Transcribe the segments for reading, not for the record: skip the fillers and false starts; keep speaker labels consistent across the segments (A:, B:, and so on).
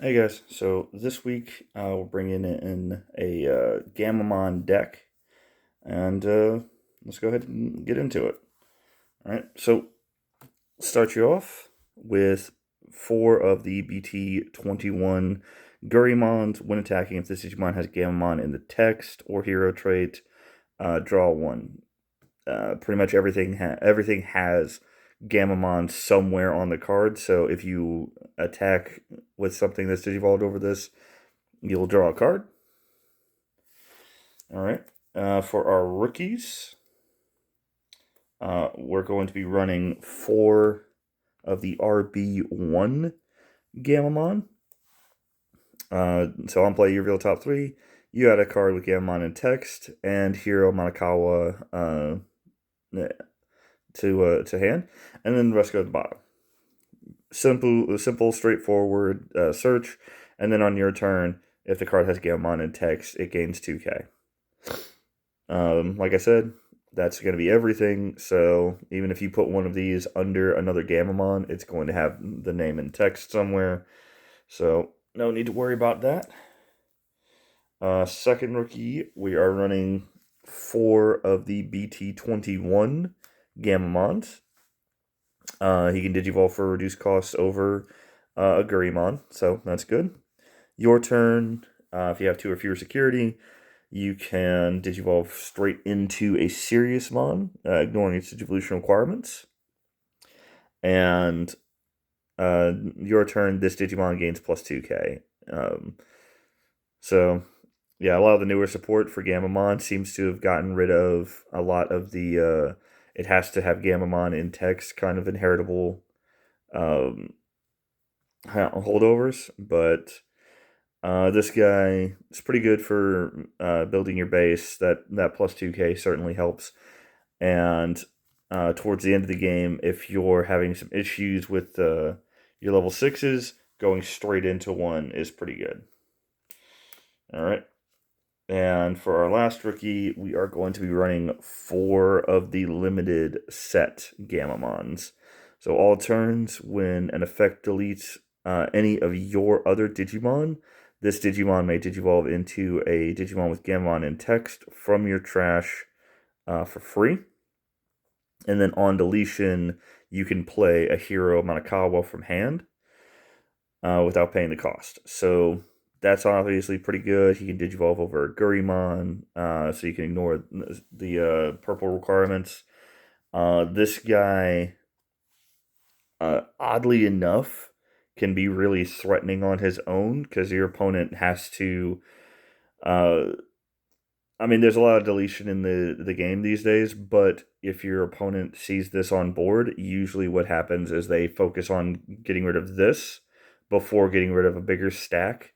A: Hey guys, so this week we're bringing in a Gammamon deck, and let's go ahead and get into it. All right, so start you off with four of the BT21 Gurrimons. When attacking, if this Digimon has Gammamon in the text or hero trait, draw one. Pretty much everything has Gammamon somewhere on the card, so if you attack with something that's digivolved over this, you'll draw a card. All right. For our rookies, we're going to be running four of the RB1 Gammamon. So on play, you reveal top three. You add a card with Gammamon in text and Hero Manakawa to hand, and then the rest go to the bottom. Simple, straightforward search, and then on your turn, if the card has Gammamon in text, it gains 2K. Like I said, that's going to be everything. So even if you put one of these under another Gammamon, it's going to have the name in text somewhere. So no need to worry about that. Second rookie, we are running four of the BT21 Gammamons. He can Digivolve for reduced costs over a Gurrimon, so that's good. Your turn, if you have two or fewer security, you can Digivolve straight into a Seriousmon, ignoring its Digivolution requirements. And your turn, this Digimon gains plus 2k. So, yeah, a lot of the newer support for Gammamon seems to have gotten rid of a lot of the it has to have Gammamon in text kind of inheritable um, holdovers, but this guy is pretty good for building your base. That plus 2k certainly helps. And towards the end of the game, if you're having some issues with your level 6s, going straight into one is pretty good. All right. And for our last rookie, we are going to be running four of the limited set Gammamons. So all turns, when an effect deletes any of your other Digimon, this Digimon may Digivolve into a Digimon with Gammamon in text from your trash for free. And then on deletion, you can play a hero Manakawa from hand without paying the cost. So that's obviously pretty good. He can Digivolve over a Gurrimon, so you can ignore the purple requirements. This guy, oddly enough, can be really threatening on his own because your opponent has to. I mean, there's a lot of deletion in the game these days, but if your opponent sees this on board, usually what happens is they focus on getting rid of this before getting rid of a bigger stack,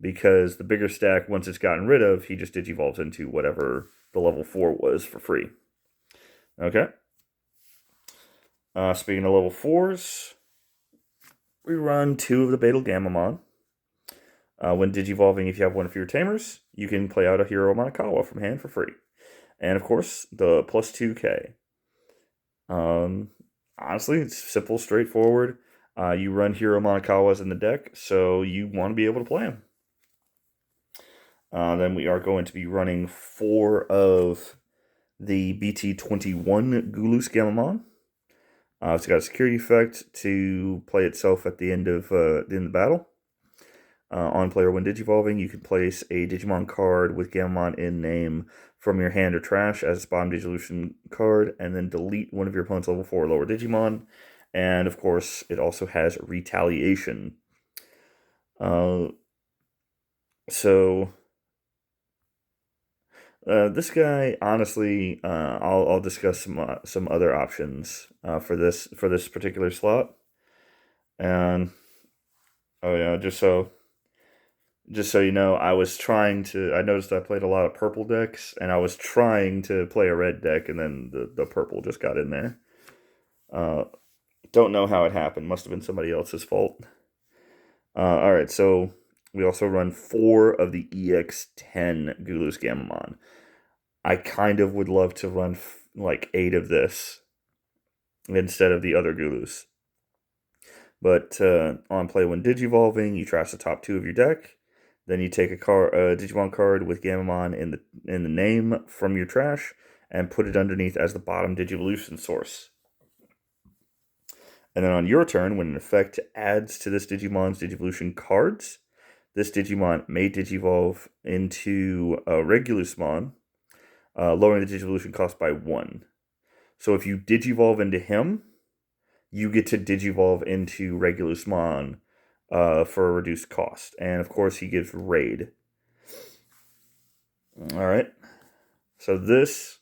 A: because the bigger stack, once it's gotten rid of, he just digivolves into whatever the level 4 was for free. Okay. Speaking of level 4s, we run two of the Beetle Gammamon. When digivolving, if you have one of your Tamers, you can play out a Hero Manakawa from hand for free. And of course, the plus 2k. Honestly, it's simple, straightforward. You run Hero Manakawas in the deck, so you want to be able to play them. Then we are going to be running four of the BT21 Gulus Gammamon. It's got a security effect to play itself at the end of the battle. On player when digivolving, you can place a Digimon card with Gammamon in name from your hand or trash as a bottom Digillusion card, and then delete one of your opponent's level 4 or lower Digimon. And of course, it also has retaliation. This guy, honestly, I'll discuss some other options for this particular slot. And oh yeah, just so you know, I noticed I played a lot of purple decks, and I was trying to play a red deck, and then the purple just got in there. Don't know how it happened. Must have been somebody else's fault. Alright, so we also run four of the EX10 Gulus Gammamon. I kind of would love to run like 8 of this instead of the other Gulus. But on play when Digivolving, you trash the top 2 of your deck. Then you take a Digimon card with Gammamon in the name from your trash and put it underneath as the bottom Digivolution source. And then on your turn, when an effect adds to this Digimon's Digivolution cards, this Digimon may Digivolve into a Regulusmon, lowering the Digivolution cost by 1. So if you Digivolve into him, you get to Digivolve into Regulusmon for a reduced cost. And of course, he gives Raid. Alright. So this,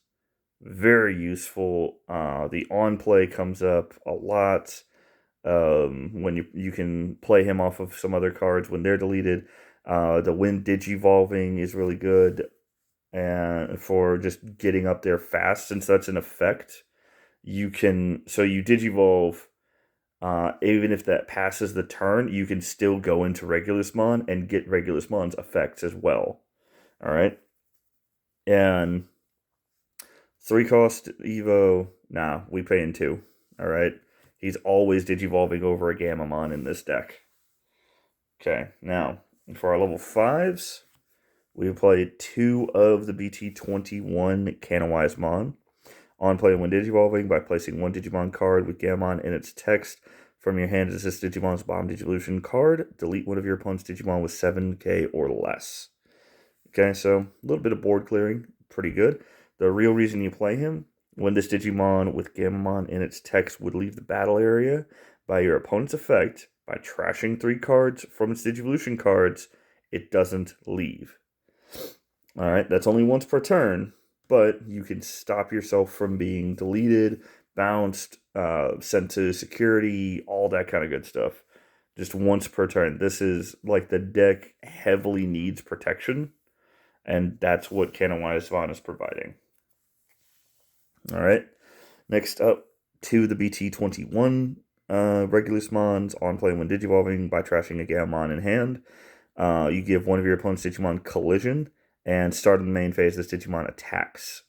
A: very useful. The on play comes up a lot. When you can play him off of some other cards when they're deleted. The when Digivolving is really good, and for just getting up there fast, since that's an effect. You Digivolve, even if that passes the turn, you can still go into Regulusmon and get Regulusmon's effects as well. Alright? And 3 cost Evo, nah, we pay in 2. Alright? He's always Digivolving over a Gammamon in this deck. Okay, now, for our level 5s, we played 2 of the BT23 Canonized Mon. On play when Digivolving, by placing 1 Digimon card with Gammamon in its text from your hand as this Digimon's bottom Digivolution card. Delete one of your opponent's Digimon with 7k or less. Okay, so a little bit of board clearing. Pretty good. The real reason you play him, when this Digimon with Gammamon in its text would leave the battle area by your opponent's effect, by trashing 3 cards from its Digivolution cards, it doesn't leave. Alright, that's only once per turn, but you can stop yourself from being deleted, bounced, sent to security, all that kind of good stuff. Just once per turn. This is like the deck heavily needs protection, and that's what Canonized Von is providing. Alright, next up to the BT23 Regulusmons. On play when Digivolving, by trashing a Gammamon in hand. You give one of your opponent's Digimon Collision, and start of the main phase, this Digimon attacks.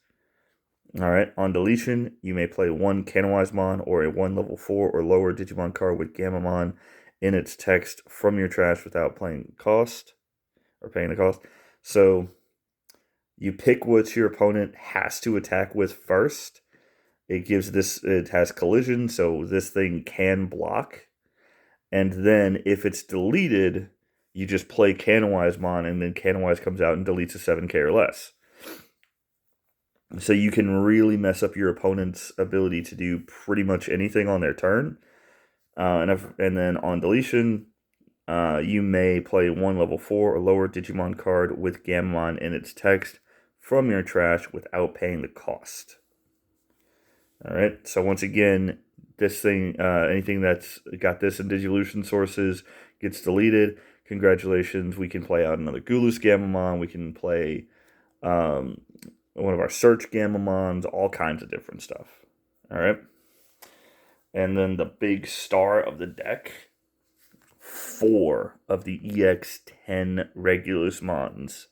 A: Alright, on deletion, you may play 1 Canonized Mon or a 1 level 4 or lower Digimon card with Gammamon in its text from your trash without paying the cost. So, you pick what your opponent has to attack with first. It has collision, so this thing can block. And then, if it's deleted, you just play Canonized Mon, and then Canonized comes out and deletes a 7k or less. So you can really mess up your opponent's ability to do pretty much anything on their turn. And then on deletion, you may play 1 level 4 or lower Digimon card with Gammamon in its text from your trash without paying the cost. Alright, so once again, this thing, anything that's got this in Digivolution sources gets deleted. Congratulations, we can play out another Gulus Gammamon, we can play one of our Search Gammamons, all kinds of different stuff. Alright? And then the big star of the deck, 4 of the EX10 Regulusmons.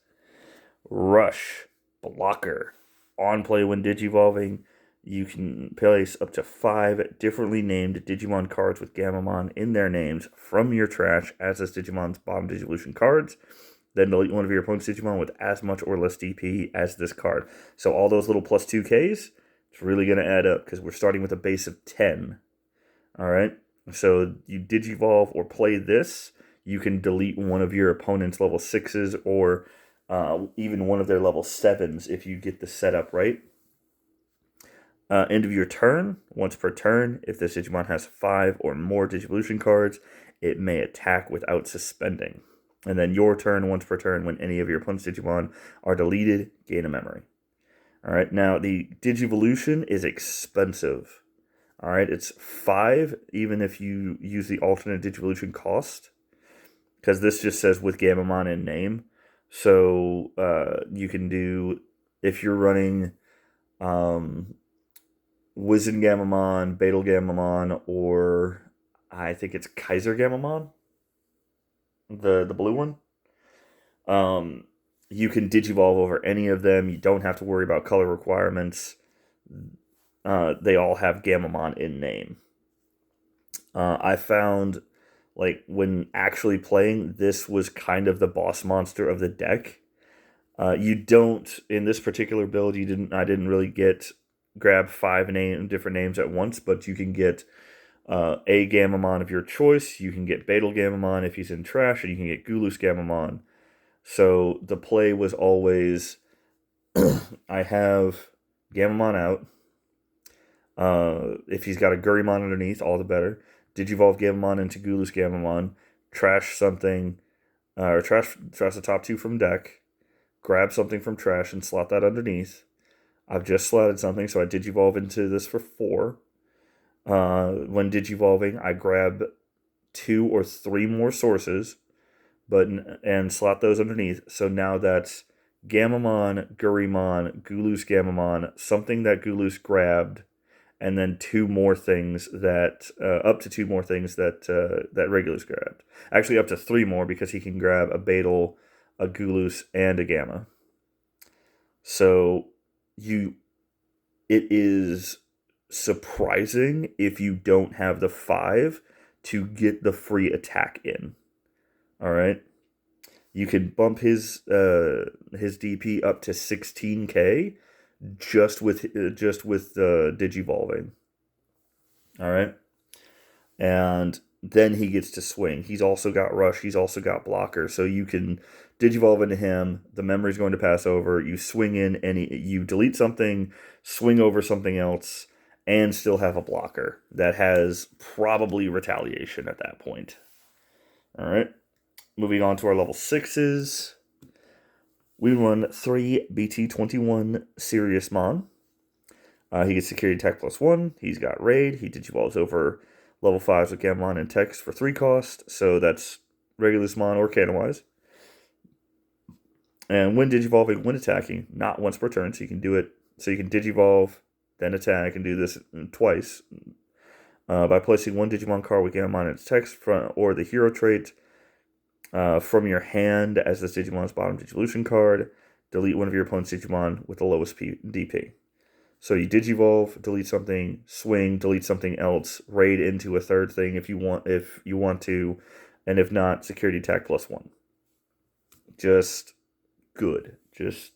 A: Rush, Blocker. On play when Digivolving, you can place up to 5 differently named Digimon cards with Gammamon in their names from your trash as this Digimon's bottom Digivolution cards. Then delete one of your opponent's Digimon with as much or less DP as this card. So all those little plus 2Ks, it's really going to add up because we're starting with a base of 10. Alright? So you Digivolve or play this, you can delete one of your opponent's level 6s or even one of their level 7s if you get the setup right. End of your turn, once per turn, if this Digimon has 5 or more Digivolution cards, it may attack without suspending. And then your turn, once per turn, when any of your opponent's Digimon are deleted, gain a memory. Alright, now the Digivolution is expensive. Alright, it's 5, even if you use the alternate Digivolution cost. Because this just says with Gammamon in name. So, you can do, if you're running Wizen Gammamon, Beetle Gammamon, or I think it's Kaiser Gammamon, the blue one. You can Digivolve over any of them. You don't have to worry about color requirements. They all have Gammamon in name. I found like when actually playing, this was kind of the boss monster of the deck. You don't in this particular build. You didn't. I didn't really get grab different names at once, but you can get a Gammamon of your choice. You can get Beetle Gammamon if he's in trash, and you can get Gulus Gammamon. So the play was always I have Gammamon out. If he's got a Gurimon underneath, all the better. Digivolve Gammamon into Gulus Gammamon. Trash something, or trash the top two from deck. Grab something from trash and slot that underneath. I've just slotted something, so I Digivolve into this for 4. When Digivolving, I grab 2 or 3 more sources, and slot those underneath. So now that's Gammamon, Gurimon, Gulus Gammamon, something that Gulus grabbed, and then 2 more things that up to 2 more things that Regulus grabbed. Actually, up to 3 more because he can grab a Beetle, a Gulus, and a Gamma. So it is surprising if you don't have the 5 to get the free attack in. All right, you can bump his DP up to 16k just with Digivolving. All right, and then he gets to swing. He's also got rush. He's also got blocker. So you can Digivolve into him. The memory's going to pass over. You swing in you delete something, swing over something else, and still have a blocker that has probably retaliation at that point. All right. Moving on to our level 6s. We run 3 BT21 Serious Mon. He gets security attack +1. He's got raid. He Digivolves over level 5s with Gammamon and text for 3 cost. So that's Regulus Mon or Canonwise. And when Digivolving, when attacking, not once per turn. So you can do it. So you can Digivolve, then attack, and do this twice. By placing 1 Digimon card with Gammamon and its text or the hero trait from your hand as this Digimon's bottom Digivolution card. Delete one of your opponent's Digimon with the lowest DP. So you Digivolve, delete something, swing, delete something else, raid into a third thing if you want to, and if not, security attack +1. Just good. Just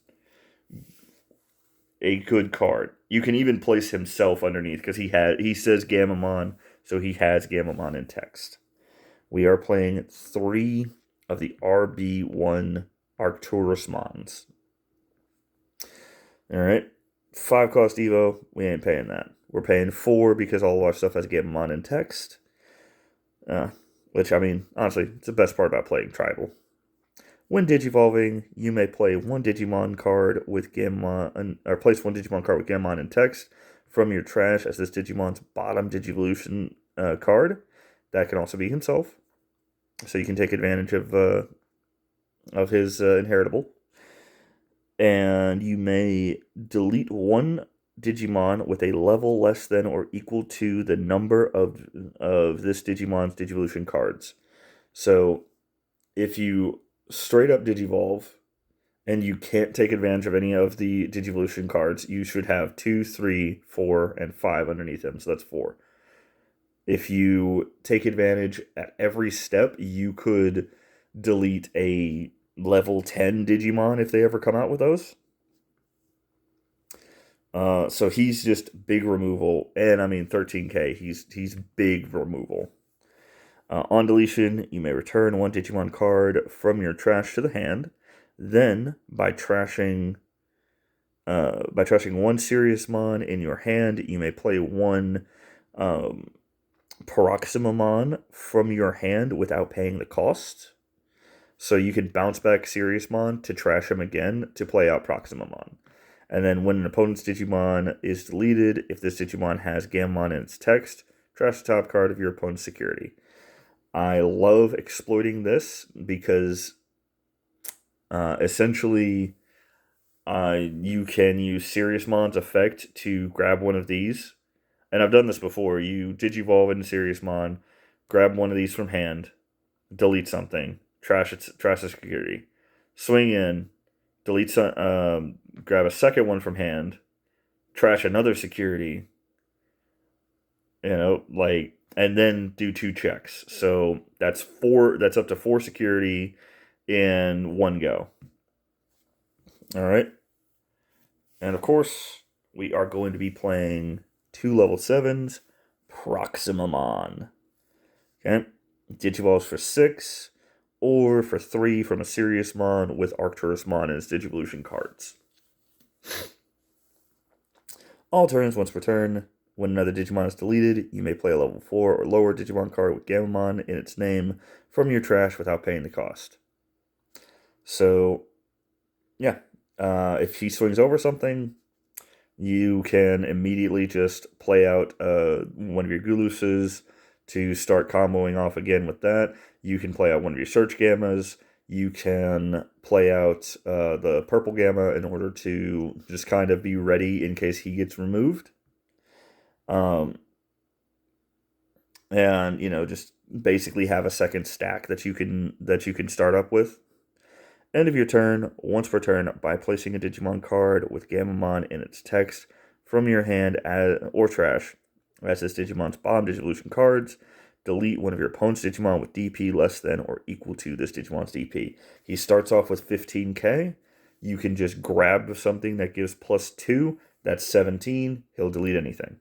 A: a good card. You can even place himself underneath because he says Gammamon, so he has Gammamon in text. We are playing 3 of the RB1 Arcturus Mons. All right. 5 cost Evo, we ain't paying that. We're paying 4 because all of our stuff has Gammamon in text. Which, I mean, honestly, it's the best part about playing Tribal. When Digivolving, you may play 1 Digimon card with Gammamon, or place 1 Digimon card with Gammamon in text from your trash as this Digimon's bottom Digivolution card. That can also be himself. So you can take advantage of his inheritable. And you may delete 1 Digimon with a level less than or equal to the number of this Digimon's Digivolution cards. So if you straight up Digivolve and you can't take advantage of any of the Digivolution cards, you should have 2, 3, 4, and 5 underneath them. So that's 4. If you take advantage at every step, you could delete a level 10 Digimon if they ever come out with those. So he's just big removal, and I mean 13k. He's big removal. On deletion, you may return 1 Digimon card from your trash to the hand. Then, by trashing 1 Serious Mon in your hand, you may play 1 Paroxysmamon from your hand without paying the cost. So you can bounce back Serious Mon to trash him again to play out Proximamon. And then when an opponent's Digimon is deleted, if this Digimon has Gammamon in its text, trash the top card of your opponent's security. I love exploiting this because essentially you can use Serious Mon's effect to grab one of these. And I've done this before. You Digivolve into Serious Mon, grab one of these from hand, delete something, trash the security, swing in, delete some, grab a second one from hand, trash another security. You know, like and then do 2 checks. So that's 4. That's up to 4 security in one go. All right. And of course, we are going to be playing 2 level 7s, Proximamon. Okay. Digivolves for 6, or for 3 from a Serious Mon with Arcturusmon as Digivolution cards. All turns, once per turn, when another Digimon is deleted, you may play a level 4 or lower Digimon card with Gammamon in its name from your trash without paying the cost. So, yeah. If he swings over something, you can immediately just play out one of your Guluses to start comboing off again with that. You can play out one of your Search Gammas. You can play out the Purple Gamma in order to just kind of be ready in case he gets removed. And just basically have a second stack that you can start up with. End of your turn, once per turn, by placing a Digimon card with Gammamon in its text from your hand or trash as this Digimon's bottom Digivolution cards. Delete one of your opponent's Digimon with DP less than or equal to this Digimon's DP. He starts off with 15k. You can just grab something that gives +2. That's 17. He'll delete anything.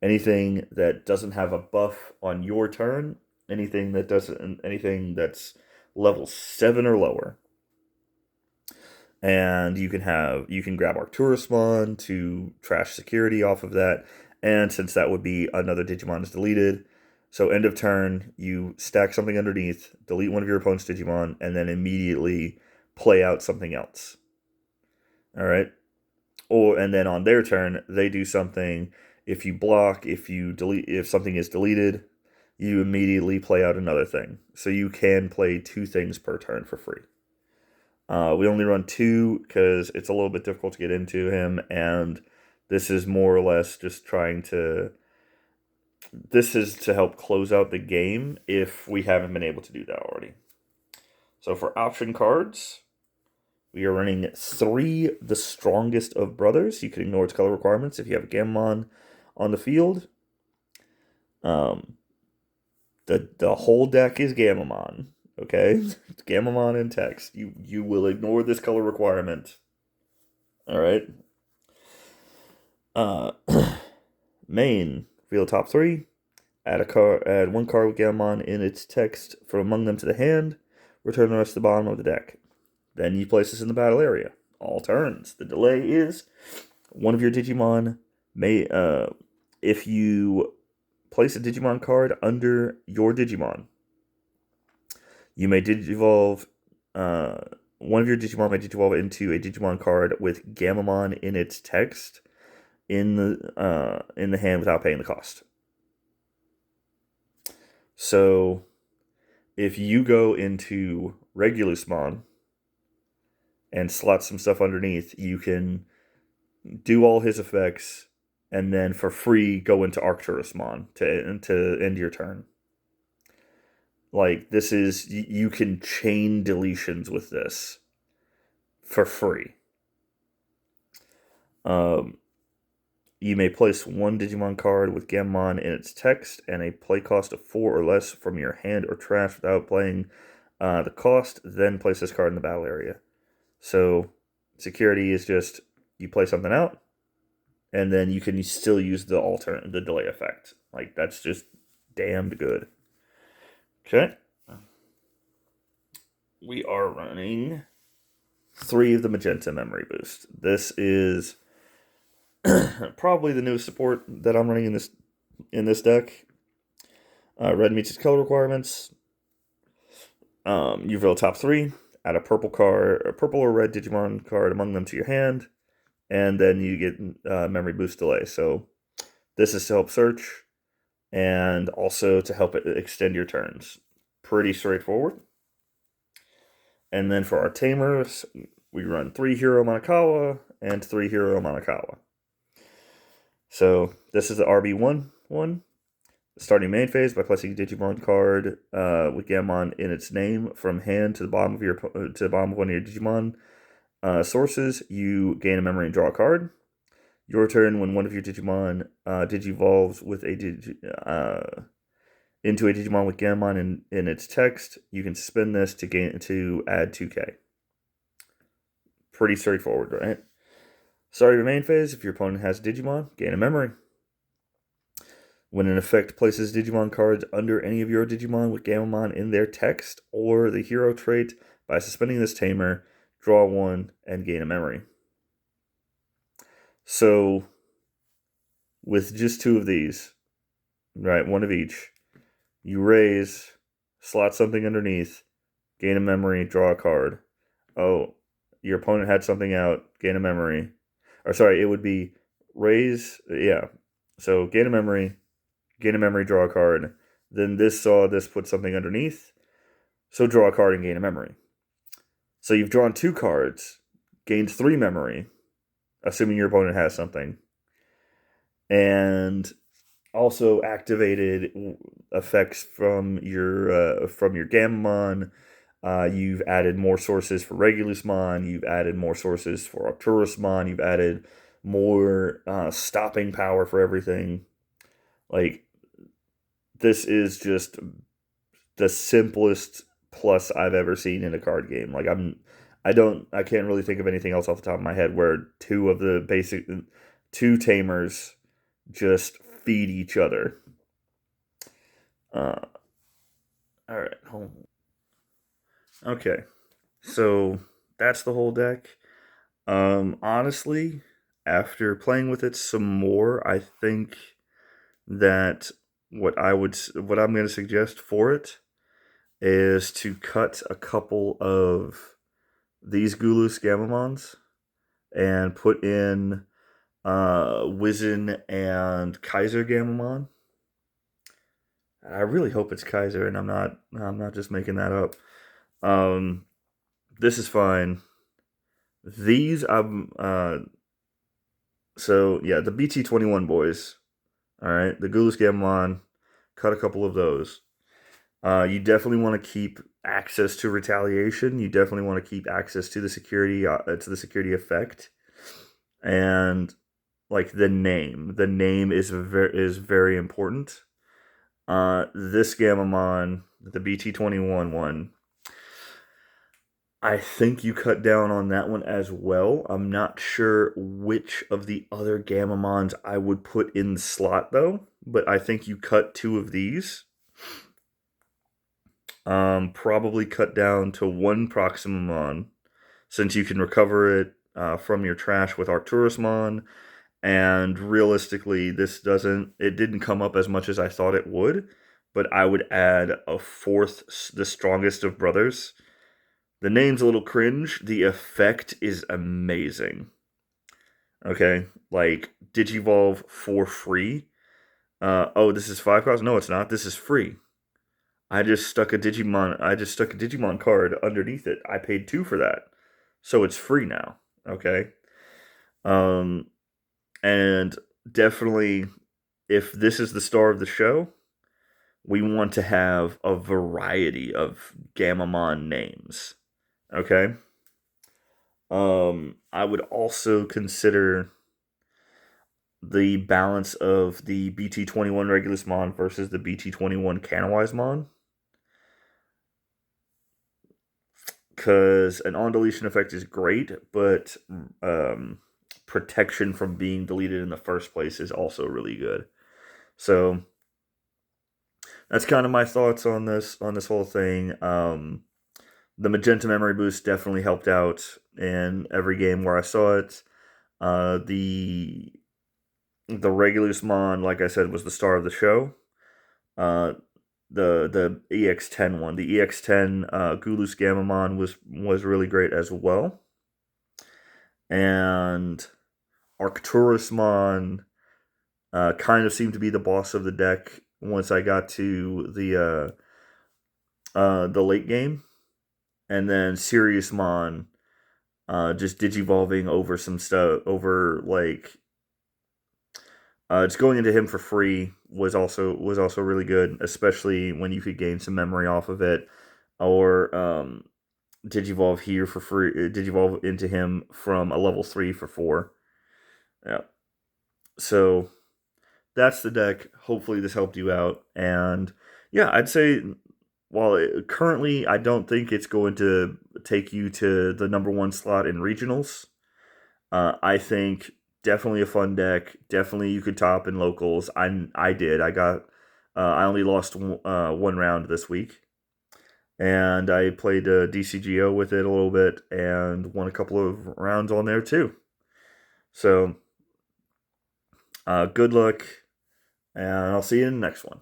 A: Anything that doesn't have a buff on your turn, anything that's level 7 or lower. And you can grab Arcturusmon to trash security off of that. And since that would be another Digimon is deleted, so end of turn, you stack something underneath, delete one of your opponent's Digimon, and then immediately play out something else. All right? And then on their turn, they do something. If you block, if something is deleted, you immediately play out another thing. So you can play 2 things per turn for free. We only run 2 because it's a little bit difficult to get into him, and this is more or less just this is to help close out the game if we haven't been able to do that already. So for option cards, we are running 3 The Strongest of Brothers. You can ignore its color requirements if you have a Gammamon on the field. The whole deck is Gammamon, okay? It's Gammamon in text. You will ignore this color requirement. All right. Main, reveal top 3. Add 1 card with Gammamon in its text from among them to the hand. Return the rest to the bottom of the deck. Then you place this in the battle area. All turns. The delay is one of your Digimon may, if you place a Digimon card under your Digimon, you may Digivolve, one of your Digimon may Digivolve into a Digimon card with Gammamon in its text in the hand without paying the cost. So, if you go into Regulusmon and slot some stuff underneath, you can do all his effects, and then for free go into Arcturusmon to end your turn. Like, this is, you can chain deletions with this for free. You may place 1 Digimon card with Gammamon in its text and a play cost of 4 or less from your hand or trash without playing the cost, then place this card in the battle area. So, security is just, you play something out, and then you can still use the delay effect. Like, that's just damned good. Okay. We are running 3 of the Magenta Memory Boost. This is probably the newest support that I'm running in this deck. Red meets its color requirements. You reveal top 3. Add a purple or red Digimon card among them to your hand, and then you get memory boost delay. So this is to help search, and also to help it extend your turns. Pretty straightforward. And then for our Tamers, we run 3 Hero Manakawa and 3 Hero Manakawa. So this is the RB1 one. Starting main phase by placing a Digimon card with Gammamon in its name from hand to the bottom of one of your Digimon sources. You gain a memory and draw a card. Your turn. When one of your Digimon digivolves with into a Digimon with Gammamon in its text, you can spin this to add 2K. Pretty straightforward, right? Start your main phase. If your opponent has Digimon, gain a memory. When an effect places Digimon cards under any of your Digimon with Gammamon in their text or the hero trait, by suspending this Tamer, draw one and gain a memory. So, with just two of these, right, one of each, you raise, slot something underneath, gain a memory, draw a card. Oh, your opponent had something out, gain a memory. Or sorry, it would be raise, yeah. So gain a memory, draw a card. Then this put something underneath. So draw a card and gain a memory. So you've drawn 2 cards, gained 3 memory, assuming your opponent has something. And also activated effects from your Gammamon. You've added more sources for Regulusmon. You've added more sources for Arcturusmon. You've added more stopping power for everything. Like, this is just the simplest plus I've ever seen in a card game. Like, I can't really think of anything else off the top of my head where two Tamers just feed each other. All right, hold on. Okay, so that's the whole deck. Honestly, after playing with it some more, I think that what I'm going to suggest for it is to cut a couple of these Gulus Gammamons and put in Wizen and Kaiser Gammamon. I really hope it's Kaiser, and I'm not just making that up. This is fine. These so yeah, the BT21 boys. All right, the Gulus Gammamon. Cut a couple of those. You definitely want to keep access to retaliation. You definitely want to keep access to the security effect, and like the name. The name is very important. This Gammamon, the BT21 one, I think you cut down on that one as well. I'm not sure which of the other Gammamons I would put in the slot though, but I think you cut 2 of these. Probably cut down to 1 Proximamon, since you can recover it from your trash with Arcturusmon. And realistically, it didn't come up as much as I thought it would, but I would add a 4th, the strongest of brothers. The name's a little cringe. The effect is amazing. Okay, like Digivolve for free. This is 5 cost? No, it's not. This is free. I just stuck a Digimon card underneath it. I paid 2 for that. So it's free now. Okay. And definitely, if this is the star of the show, we want to have a variety of Gammamon names. Okay. I would also consider the balance of the BT21 Regulusmon versus the BT21 Canawisemon. Because an on-deletion effect is great, but protection from being deleted in the first place is also really good. So that's kind of my thoughts on this whole thing. The Magenta Memory Boost definitely helped out in every game where I saw it. The Regulusmon, like I said, was the star of the show. The EX10 one, the EX10 Gulus Gammamon was really great as well. And Arcturusmon kind of seemed to be the boss of the deck once I got to the late game. And then Siriusmon just digivolving over some stuff, just going into him for free was also really good, especially when you could gain some memory off of it, or digivolve here for free, digivolve into him from a level 3 for 4. Yeah. So that's the deck. Hopefully, this helped you out. And yeah, I'd say while currently I don't think it's going to take you to the number one slot in regionals, I think definitely a fun deck. Definitely you could top in locals. I did. I only lost one round this week, and I played DCGO with it a little bit and won a couple of rounds on there too. So good luck, and I'll see you in the next one.